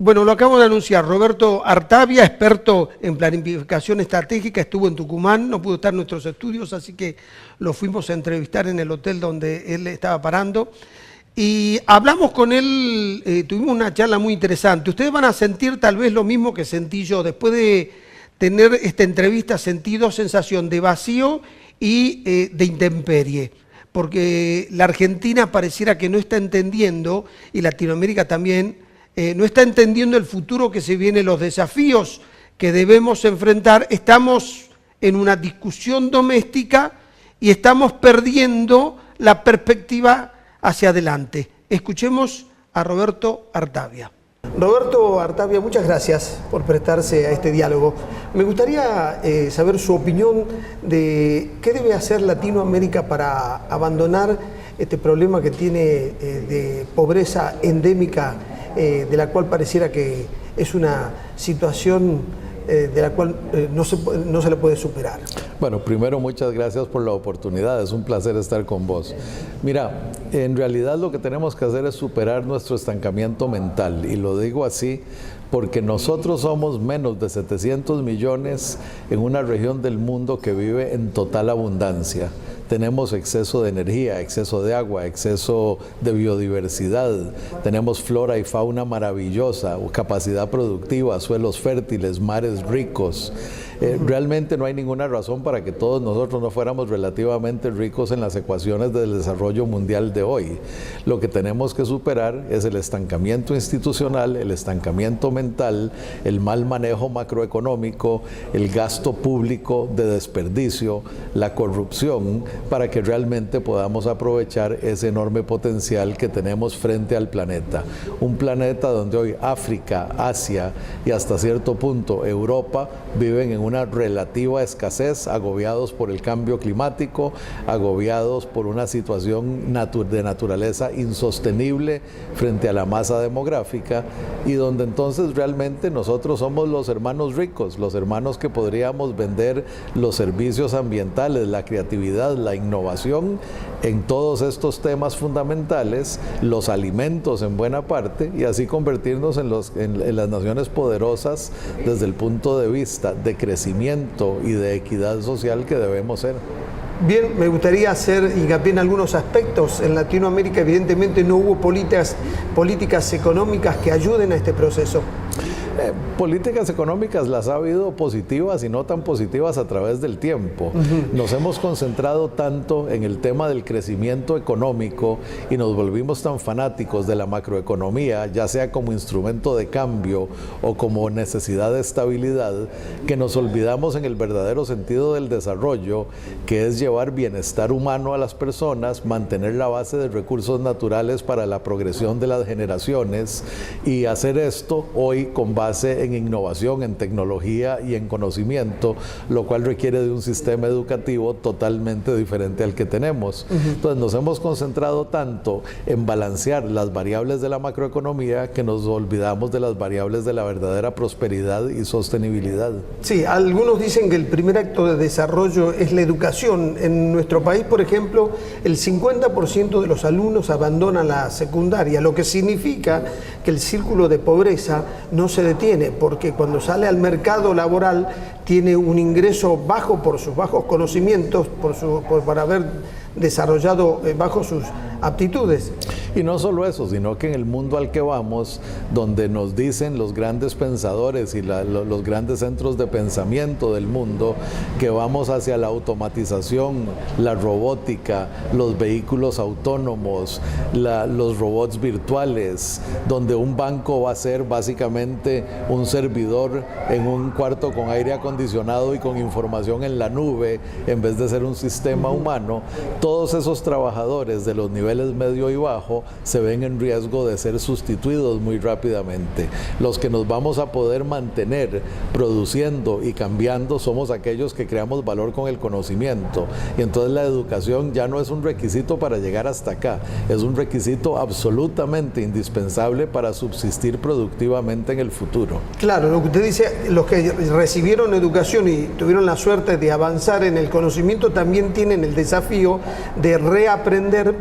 Bueno, lo acabo de anunciar, Roberto Artavia, experto en planificación estratégica, estuvo en Tucumán, no pudo estar en nuestros estudios, así que lo fuimos a entrevistar en el hotel donde él estaba parando. Y hablamos con él, tuvimos una charla muy interesante. Ustedes van a sentir tal vez lo mismo que sentí yo. Después de tener esta entrevista sentí dos sensaciones de vacío y de intemperie. Porque la Argentina pareciera que no está entendiendo, y Latinoamérica también, no está entendiendo el futuro que se viene, los desafíos que debemos enfrentar. Estamos en una discusión doméstica y estamos perdiendo la perspectiva hacia adelante. Escuchemos a Roberto Artavia. Roberto Artavia, muchas gracias por prestarse a este diálogo. Me gustaría saber su opinión de qué debe hacer Latinoamérica para abandonar este problema que tiene de pobreza endémica, de la cual pareciera que es una situación de la cual no se le puede superar. Bueno, primero muchas gracias por la oportunidad, es un placer estar con vos. Mira, en realidad lo que tenemos que hacer es superar nuestro estancamiento mental, y lo digo así porque nosotros somos menos de 700 millones en una región del mundo que vive en total abundancia. Tenemos exceso de energía, exceso de agua, exceso de biodiversidad, tenemos flora y fauna maravillosa, capacidad productiva, suelos fértiles, mares ricos. Realmente no hay ninguna razón para que todos nosotros no fuéramos relativamente ricos en las ecuaciones del desarrollo mundial de hoy. Lo que tenemos que superar es el estancamiento institucional, el estancamiento mental, el mal manejo macroeconómico, el gasto público de desperdicio, la corrupción, para que realmente podamos aprovechar ese enorme potencial que tenemos frente al planeta. Un planeta donde hoy África, Asia y hasta cierto punto Europa viven en una relativa escasez, agobiados por el cambio climático, agobiados por una situación de naturaleza insostenible frente a la masa demográfica, y donde entonces realmente nosotros somos los hermanos ricos, los hermanos que podríamos vender los servicios ambientales, la creatividad, la innovación en todos estos temas fundamentales, los alimentos en buena parte, y así convertirnos en las naciones poderosas desde el punto de vista de crecimiento y de equidad social que debemos ser. Bien, me gustaría hacer hincapié en algunos aspectos. En Latinoamérica evidentemente no hubo políticas económicas que ayuden a este proceso. Políticas económicas las ha habido positivas y no tan positivas a través del tiempo. Nos hemos concentrado tanto en el tema del crecimiento económico y nos volvimos tan fanáticos de la macroeconomía, ya sea como instrumento de cambio o como necesidad de estabilidad, que nos olvidamos en el verdadero sentido del desarrollo, que es llevar bienestar humano a las personas, mantener la base de recursos naturales para la progresión de las generaciones, y hacer esto hoy con base en innovación, en tecnología y en conocimiento, lo cual requiere de un sistema educativo totalmente diferente al que tenemos. Entonces nos hemos concentrado tanto en balancear las variables de la macroeconomía que nos olvidamos de las variables de la verdadera prosperidad y sostenibilidad. Sí, algunos dicen que el primer acto de desarrollo es la educación. En nuestro país, por ejemplo, el 50% de los alumnos abandonan la secundaria, lo que significa que el círculo de pobreza no se detiene, porque cuando sale al mercado laboral tiene un ingreso bajo por sus bajos conocimientos, por haber desarrollado bajo sus aptitudes. Y no solo eso, sino que en el mundo al que vamos, donde nos dicen los grandes pensadores y los grandes centros de pensamiento del mundo que vamos hacia la automatización, la robótica, los vehículos autónomos, los robots virtuales, donde un banco va a ser básicamente un servidor en un cuarto con aire acondicionado y con información en la nube, en vez de ser un sistema humano. Todos esos trabajadores de los niveles medio y bajo se ven en riesgo de ser sustituidos muy rápidamente. Los que nos vamos a poder mantener produciendo y cambiando somos aquellos que creamos valor con el conocimiento, y entonces la educación ya no es un requisito para llegar hasta acá, es un requisito absolutamente indispensable para subsistir productivamente en el futuro. Claro, lo que usted dice, los que recibieron educación y tuvieron la suerte de avanzar en el conocimiento también tienen el desafío de reaprender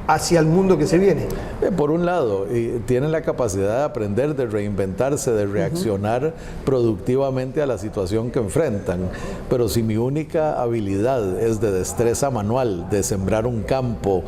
hacia el mundo que se viene. Por un lado, tienen la capacidad de aprender, de reinventarse, de reaccionar productivamente a la situación que enfrentan, pero si mi única habilidad es de destreza manual, de sembrar un campo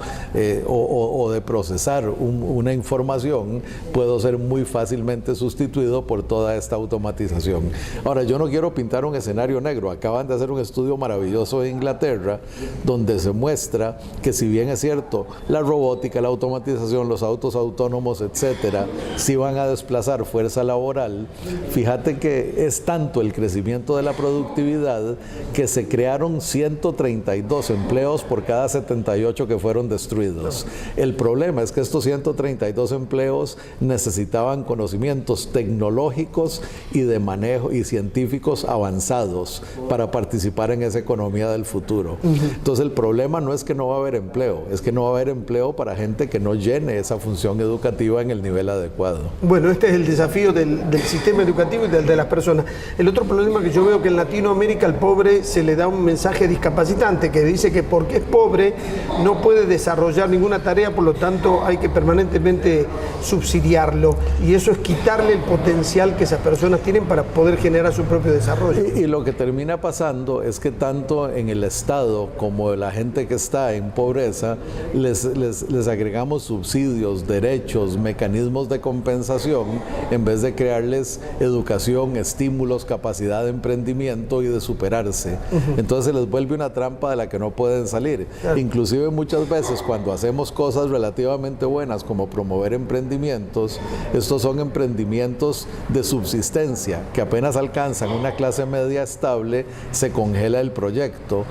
o de procesar una información, puedo ser muy fácilmente sustituido por toda esta automatización. Ahora, yo no quiero pintar un escenario negro. Acaban de hacer un estudio maravilloso en Inglaterra donde se muestra que, si bien es cierto, la robótica, la automatización, los autos autónomos, etcétera, sí van a desplazar fuerza laboral, fíjate que es tanto el crecimiento de la productividad que se crearon 132 empleos por cada 78 que fueron destruidos. El problema es que estos 132 empleos necesitaban conocimientos tecnológicos y de manejo y científicos avanzados para participar en esa economía del futuro. Entonces el problema no es que no va a haber empleo, es que no va a haber empleo para gente que no llene esa función educativa en el nivel adecuado. Bueno, este es el desafío del sistema educativo y del de las personas. El otro problema que yo veo que en Latinoamérica al pobre se le da un mensaje discapacitante que dice que porque es pobre no puede desarrollar ninguna tarea, por lo tanto hay que permanentemente subsidiarlo, y eso es quitarle el potencial que esas personas tienen para poder generar su propio desarrollo. Y lo que termina pasando es que tanto en el Estado como la gente que está en pobreza les agregamos subsidios, derechos, mecanismos de compensación en vez de crearles educación, estímulos, capacidad de emprendimiento y de superarse. Entonces se les vuelve una trampa de la que no pueden salir. Claro. Inclusive muchas veces cuando hacemos cosas relativamente buenas como promover emprendimientos, estos son emprendimientos de subsistencia que apenas alcanzan una clase media estable, se congela el proyecto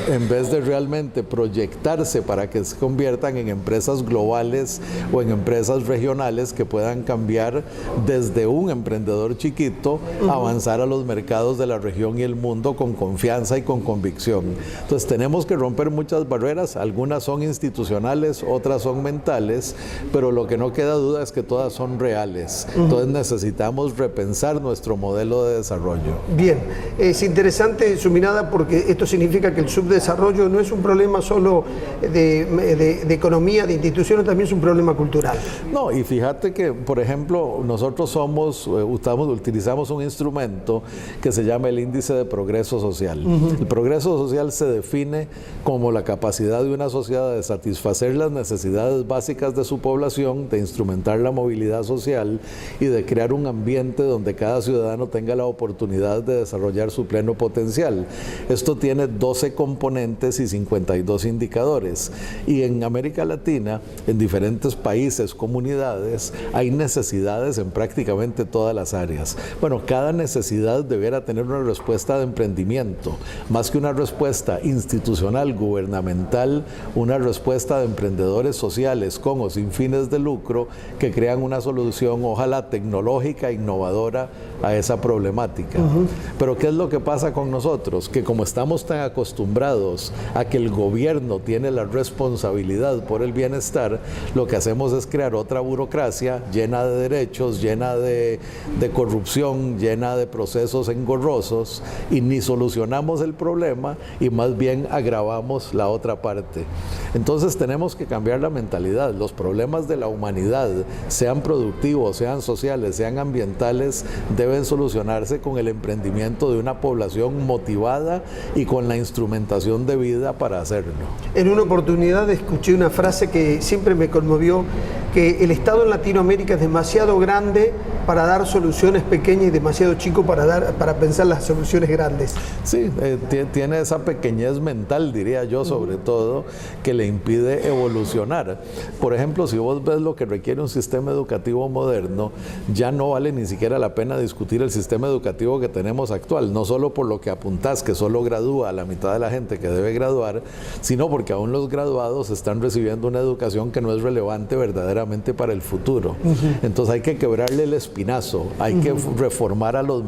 en vez de realmente proyectarse para que se conviertan en empresas globales o en empresas regionales que puedan cambiar desde un emprendedor chiquito, avanzar a los mercados de la región y el mundo con confianza y con convicción. Entonces tenemos que romper muchas barreras, algunas son institucionales, otras son mentales, pero lo que no queda duda es que todas son reales. Entonces necesitamos repensar nuestro modelo de desarrollo. Bien, es interesante su mirada porque esto significa que el subdesarrollo no es un problema solo de economía, de instituciones, también es un problema cultural. No, y fíjate que, por ejemplo, nosotros utilizamos un instrumento que se llama el índice de progreso social. El progreso social se define como la capacidad de una sociedad de satisfacer las necesidades básicas de su población, de instrumentar la movilidad social y de crear un ambiente donde cada ciudadano tenga la oportunidad de desarrollar su pleno potencial. Esto tiene 12 componentes y 52 indicadores. Y en América Latina, en diferentes países, comunidades, hay necesidades en prácticamente todas las áreas. Bueno, cada necesidad debiera tener una respuesta de emprendimiento, más que una respuesta institucional, gubernamental, una respuesta de emprendedores sociales con o sin fines de lucro que crean una solución, ojalá tecnológica, innovadora a esa problemática. Pero ¿qué es lo que pasa con nosotros? Que como estamos tan acostumbrados a que el gobierno tiene la responsabilidad por el bienestar, lo que hacemos es crear otra burocracia llena de derechos, llena de corrupción, llena de procesos engorrosos, y ni solucionamos el problema y más bien agravamos la otra parte. Entonces tenemos que cambiar la mentalidad. Los problemas de la humanidad, sean productivos, sean sociales, sean ambientales, deben solucionarse con el emprendimiento de una población motivada y con la instrumentación debida para hacerlo. En una oportunidad escuché una frase que siempre me conmovió, que el Estado en Latinoamérica es demasiado grande para dar soluciones pequeñas y demasiado chico para pensar las soluciones grandes. Sí, tiene esa pequeñez mental, diría yo, sobre todo, que le impide evolucionar. Por ejemplo, si vos ves lo que requiere un sistema educativo moderno, ya no vale ni siquiera la pena discutir el sistema educativo que tenemos actual, no solo por lo que apuntás, que solo gradúa a la mitad de la gente que debe graduar, sino porque aún los graduados están recibiendo una educación que no es relevante verdaderamente para el futuro. Entonces hay que quebrarle el espinazo, hay que reformar a los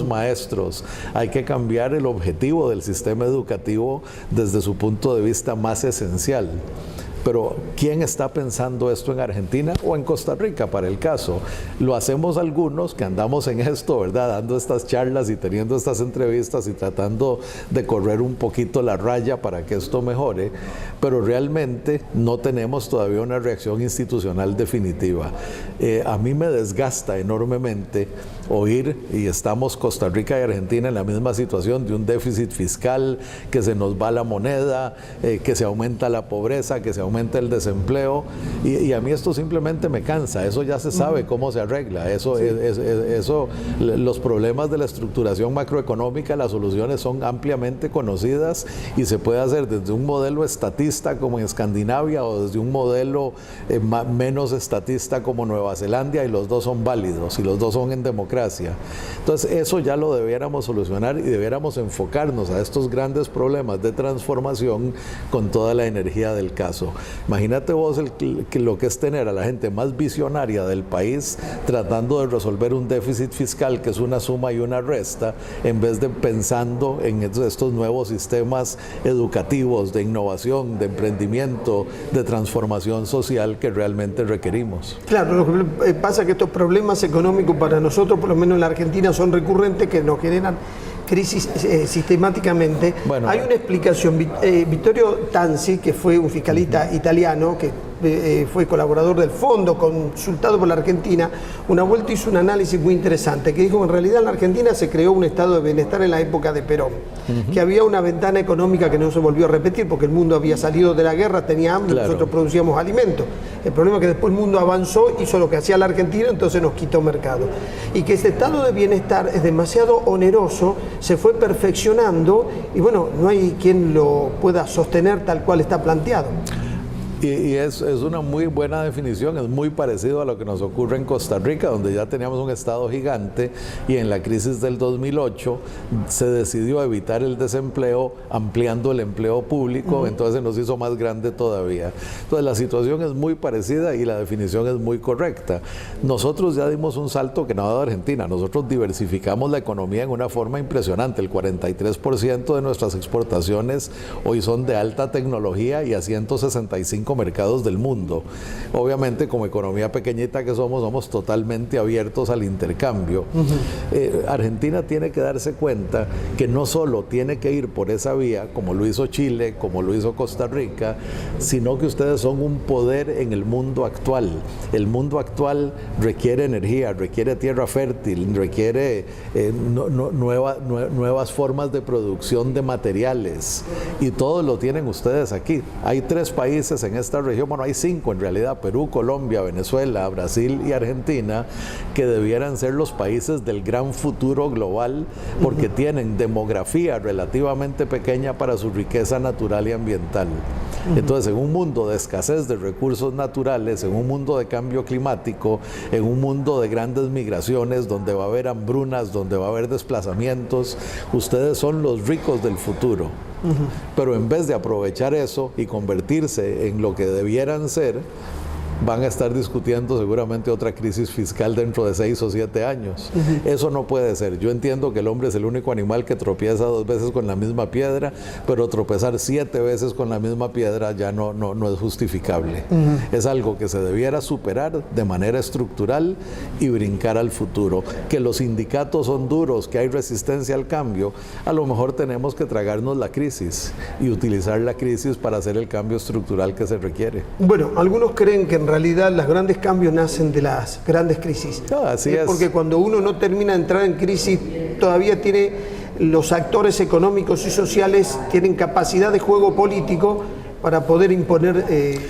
maestros, hay que cambiar el objetivo del sistema educativo desde su punto de vista más esencial. Pero ¿quién está pensando esto en Argentina o en Costa Rica, para el caso? Lo hacemos algunos que andamos en esto, ¿verdad? Dando estas charlas y teniendo estas entrevistas y tratando de correr un poquito la raya para que esto mejore, pero realmente no tenemos todavía una reacción institucional definitiva. A mí me desgasta enormemente oír, y estamos Costa Rica y Argentina en la misma situación de un déficit fiscal, que se nos va la moneda, que se aumenta la pobreza, que se aumenta el desempleo, y a mí esto simplemente me cansa. Eso ya se sabe cómo se arregla. Eso, los problemas de la estructuración macroeconómica, las soluciones son ampliamente conocidas y se puede hacer desde un modelo estatista como en Escandinavia o desde un modelo menos estatista como Nueva Zelanda, y los dos son válidos y los dos son en democracia. Entonces eso ya lo debiéramos solucionar y debiéramos enfocarnos a estos grandes problemas de transformación con toda la energía del caso. Imagínate vos lo que es tener a la gente más visionaria del país tratando de resolver un déficit fiscal que es una suma y una resta, en vez de pensando en estos nuevos sistemas educativos, de innovación, de emprendimiento, de transformación social que realmente requerimos. Claro, lo que pasa es que estos problemas económicos para nosotros, por lo menos en la Argentina, son recurrentes, que nos generan crisis sistemáticamente. Bueno, hay una explicación. Vittorio Tanzi, que fue un fiscalista italiano, que fue colaborador del fondo, consultado por la Argentina, una vuelta hizo un análisis muy interesante, que dijo que en realidad en la Argentina se creó un estado de bienestar en la época de Perón, que había una ventana económica que no se volvió a repetir, porque el mundo había salido de la guerra, tenía hambre, claro, nosotros producíamos alimentos. El problema es que después el mundo avanzó, hizo lo que hacía la Argentina, entonces nos quitó mercado. Y que ese estado de bienestar es demasiado oneroso, se fue perfeccionando y bueno, no hay quien lo pueda sostener tal cual está planteado. Y es una muy buena definición, es muy parecido a lo que nos ocurre en Costa Rica, donde ya teníamos un estado gigante y en la crisis del 2008 se decidió evitar el desempleo ampliando el empleo público, entonces se nos hizo más grande todavía. Entonces la situación es muy parecida y la definición es muy correcta. Nosotros ya dimos un salto que no ha dado Argentina, nosotros diversificamos la economía en una forma impresionante, el 43% de nuestras exportaciones hoy son de alta tecnología y a 165 mercados del mundo. Obviamente, como economía pequeñita que somos totalmente abiertos al intercambio. Argentina tiene que darse cuenta que no solo tiene que ir por esa vía, como lo hizo Chile, como lo hizo Costa Rica, sino que ustedes son un poder en el mundo actual. El mundo actual requiere energía, requiere tierra fértil, requiere nuevas formas de producción de materiales, y todo lo tienen ustedes aquí. Hay 3 países en esta región, bueno, hay 5 en realidad: Perú, Colombia, Venezuela, Brasil y Argentina, que debieran ser los países del gran futuro global, porque tienen demografía relativamente pequeña para su riqueza natural y ambiental. Entonces, en un mundo de escasez de recursos naturales, en un mundo de cambio climático, en un mundo de grandes migraciones, donde va a haber hambrunas, donde va a haber desplazamientos, ustedes son los ricos del futuro. Pero en vez de aprovechar eso y convertirse en lo que debieran ser, van a estar discutiendo seguramente otra crisis fiscal dentro de 6 o 7 años. Eso no puede ser. Yo entiendo que el hombre es el único animal que tropieza 2 veces con la misma piedra, pero tropezar 7 veces con la misma piedra ya no es justificable. Es algo que se debiera superar de manera estructural y brincar al futuro. Que los sindicatos son duros, que hay resistencia al cambio, a lo mejor tenemos que tragarnos la crisis y utilizar la crisis para hacer el cambio estructural que se requiere. Bueno, algunos creen que en realidad los grandes cambios nacen de las grandes crisis. Así es. Porque cuando uno no termina de entrar en crisis, todavía tiene los actores económicos y sociales, tienen capacidad de juego político para poder imponer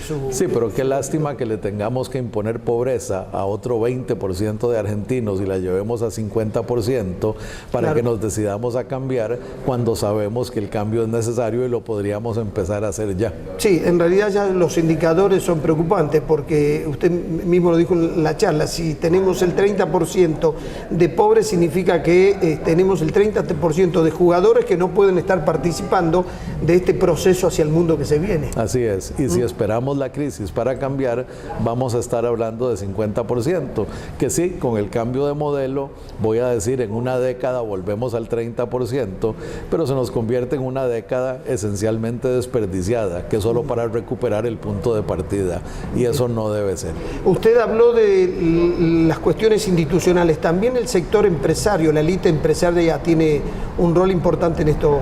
su... Sí, pero qué lástima que le tengamos que imponer pobreza a otro 20% de argentinos y la llevemos a 50% para que nos decidamos a cambiar, cuando sabemos que el cambio es necesario y lo podríamos empezar a hacer ya. Sí, en realidad ya los indicadores son preocupantes, porque usted mismo lo dijo en la charla: si tenemos el 30% de pobres, significa que tenemos el 30% de jugadores que no pueden estar participando de este proceso hacia el mundo que se viene. viene. Así es, y si esperamos la crisis para cambiar, vamos a estar hablando de 50%, que sí, con el cambio de modelo, voy a decir, en una década volvemos al 30%, pero se nos convierte en una década esencialmente desperdiciada, que es solo para recuperar el punto de partida, y eso no debe ser. Usted habló de las cuestiones institucionales, también el sector empresario, la élite empresaria tiene un rol importante en estos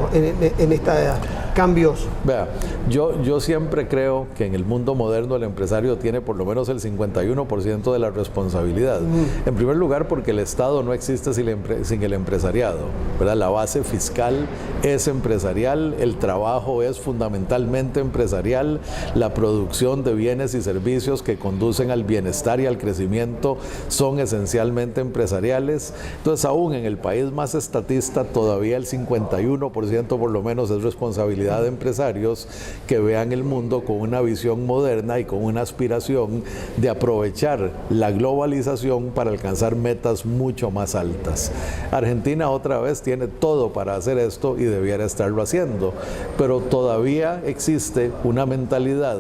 cambios. Vea, yo siempre creo que en el mundo moderno el empresario tiene por lo menos el 51% de la responsabilidad. En primer lugar, porque el Estado no existe sin el empresariado, ¿verdad? La base fiscal es empresarial, el trabajo es fundamentalmente empresarial, la producción de bienes y servicios que conducen al bienestar y al crecimiento son esencialmente empresariales. Entonces, aún en el país más estatista, todavía el 51% por lo menos es responsabilidad de empresarios que vean el mundo con una visión moderna y con una aspiración de aprovechar la globalización para alcanzar metas mucho más altas. Argentina otra vez tiene todo para hacer esto y debiera estarlo haciendo, pero todavía existe una mentalidad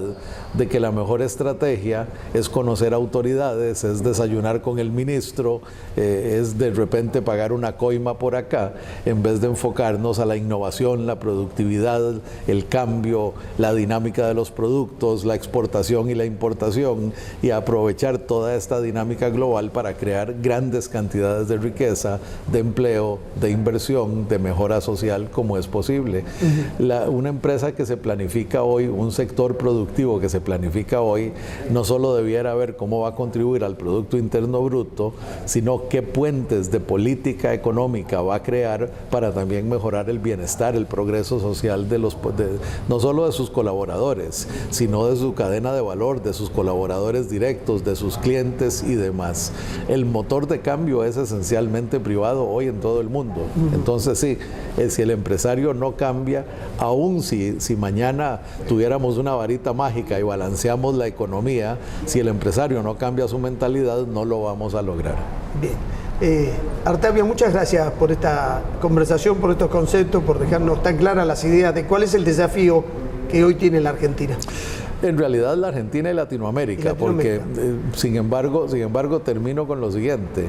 de que la mejor estrategia es conocer autoridades, es desayunar con el ministro, es de repente pagar una coima por acá, en vez de enfocarnos a la innovación, la productividad, el cambio, la dinámica de los productos, la exportación y la importación, y aprovechar toda esta dinámica global para crear grandes cantidades de riqueza, de empleo, de inversión, de mejora social, como es posible. Una empresa que se planifica hoy, un sector productivo que se planifica hoy, no solo debiera ver cómo va a contribuir al Producto Interno Bruto, sino qué puentes de política económica va a crear para también mejorar el bienestar, el progreso social no solo de sus colaboradores, sino de su cadena de valor, de sus colaboradores directos, de sus clientes y demás. El motor de cambio es esencialmente privado hoy en todo el mundo. Entonces sí, si el empresario no cambia, aún si mañana tuviéramos una varita mágica y balanceamos la economía, si el empresario no cambia su mentalidad, no lo vamos a lograr. Bien. Artavia, muchas gracias por esta conversación, por estos conceptos, por dejarnos tan claras las ideas de cuál es el desafío que hoy tiene la Argentina. En realidad la Argentina y Latinoamérica, porque sin embargo termino con lo siguiente.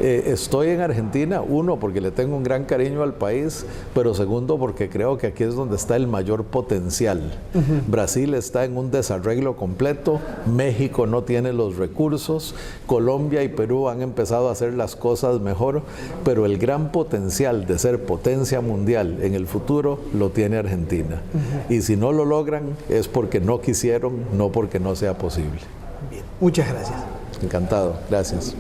Estoy en Argentina, uno, porque le tengo un gran cariño al país, pero segundo, porque creo que aquí es donde está el mayor potencial. Brasil está en un desarreglo completo, México no tiene los recursos, Colombia y Perú han empezado a hacer las cosas mejor, pero el gran potencial de ser potencia mundial en el futuro lo tiene Argentina. Y si no lo logran es porque no quisieron, no porque no sea posible. Bien, muchas gracias. Encantado, gracias.